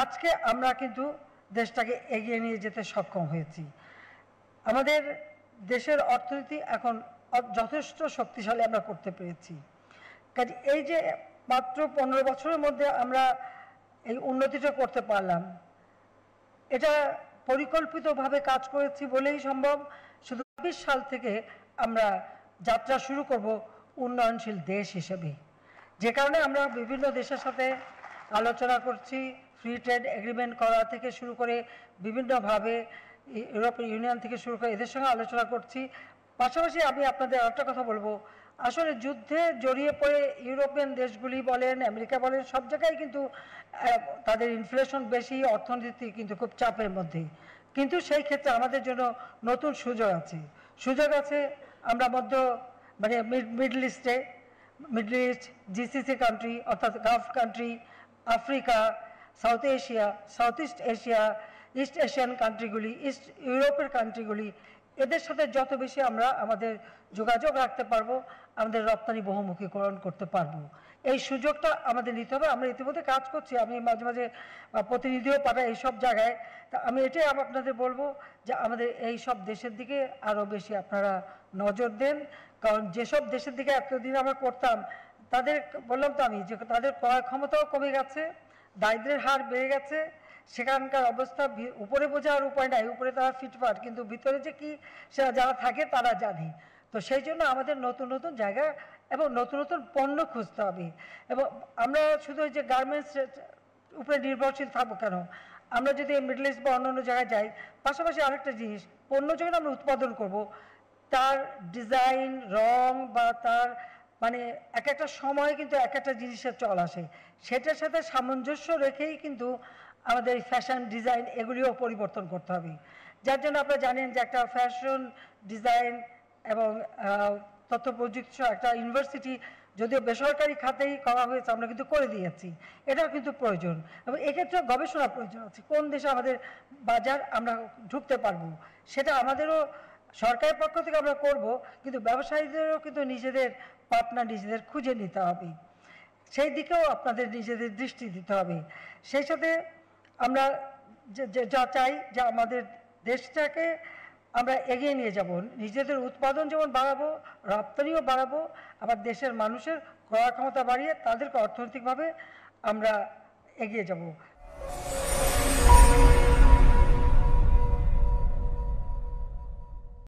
আজকে আমরা কিন্তু দেশটাকে এগিয়ে নিয়ে যেতে সক্ষম হয়েছি। আমাদের দেশের অর্থনীতি এখন যথেষ্ট শক্তিশালী আমরা করতে পেরেছি। কাজে এই যে মাত্র 15 বছরের মধ্যে আমরা এই উন্নতিটা করতে পারলাম, এটা পরিকল্পিতভাবে কাজ করেছি বলেই সম্ভব। শুধু ২৬ সাল থেকে আমরা যাত্রা শুরু করব উন্নয়নশীল দেশ হিসেবে, যে কারণে আমরা বিভিন্ন দেশের সাথে আলোচনা করছি। ফ্রি ট্রেড এগ্রিমেন্ট করা থেকে শুরু করে বিভিন্নভাবে ইউরোপীয় ইউনিয়ন থেকে শুরু করে এদের সঙ্গে আলোচনা করছি। পাশাপাশি আমি আপনাদের আরেকটা কথা বলবো, আসলে যুদ্ধে জড়িয়ে পড়ে ইউরোপিয়ান দেশগুলি বলেন, আমেরিকা বলেন, সব জায়গায় কিন্তু তাদের ইনফ্লেশন বেশি, অর্থনীতি কিন্তু খুব চাপের মধ্যে। কিন্তু সেই ক্ষেত্রে আমাদের জন্য নতুন সুযোগ আছে। আমরা মিডল ইস্ট, জিসিসি কান্ট্রি অর্থাৎ Gulf country, Africa, South East Asia, East Asian কান্ট্রিগুলি, ইস্ট ইউরোপের কান্ট্রিগুলি, এদের সাথে যত বেশি আমরা আমাদের যোগাযোগ রাখতে পারবো, আমাদের রপ্তানি বহুমুখীকরণ করতে পারবো। এই সুযোগটা আমাদের নিতে হবে। আমরা ইতিমধ্যে কাজ করছি, আমি মাঝে মাঝে প্রতিনিধিও পাঠাই এইসব জায়গায়। তা আমি এটাই আপনাদের বলবো যে আমাদের এই সব দেশের দিকে আরও বেশি আপনারা নজর দেন। কারণ যেসব দেশের দিকে এতদিন আমরা করতাম, তাদের বললাম তো আমি যে তাদের ক্রয় ক্ষমতাও কমে গেছে, দারিদ্র্যের হার বেড়ে গেছে, সেখানকার অবস্থা উপরে বোঝার উপায় নাই, উপরে তারা ফিটফাট, কিন্তু ভিতরে যে কি সেটা যারা থাকে তারা জানে। তো সেই জন্য আমাদের নতুন নতুন জায়গা এবং নতুন নতুন পণ্য খুঁজতে হবে। এবং আমরা শুধু ওই যে গার্মেন্টস উপরে নির্ভরশীল থাকবো কেন, আমরা যদি মিডল ইস্ট বা অন্য জায়গায় যাই, পাশাপাশি আরেকটা জিনিস, পণ্য যখন আমরা উৎপাদন করব, তার ডিজাইন, রং বা তার এক একটা সময় কিন্তু এক একটা জিনিসের চল আসে, সেটার সাথে সামঞ্জস্য রেখেই কিন্তু আমাদের ফ্যাশন ডিজাইন এগুলিও পরিবর্তন করতে হবে। যার জন্য আপনারা জানেন যে একটা ফ্যাশন ডিজাইন এবং তথ্য প্রযুক্তি একটা ইউনিভার্সিটি যদিও বেসরকারি খাতেই করা হয়েছে, আমরা কিন্তু করে দিয়েছি, এটাও কিন্তু প্রয়োজন। এবং এক্ষেত্রে গবেষণা প্রয়োজন আছে, কোন দেশে আমাদের বাজার আমরা ঢুকতে পারবো, সেটা আমাদেরও সরকারের পক্ষ থেকে আমরা করব, কিন্তু ব্যবসায়ীদেরও কিন্তু নিজেদের পার্টনার নিজেদের খুঁজে নিতে হবে, সেই দিকেও আপনাদের নিজেদের দৃষ্টি দিতে হবে। সেই সাথে আমরা যা চাই যে আমাদের দেশটাকে আমরা এগিয়ে নিয়ে যাব, নিজেদের উৎপাদন যেমন বাড়াবো, রপ্তানিও বাড়াবো, আবার দেশের মানুষের ক্রয় ক্ষমতা বাড়িয়ে তাদেরকে অর্থনৈতিকভাবে আমরা এগিয়ে যাব।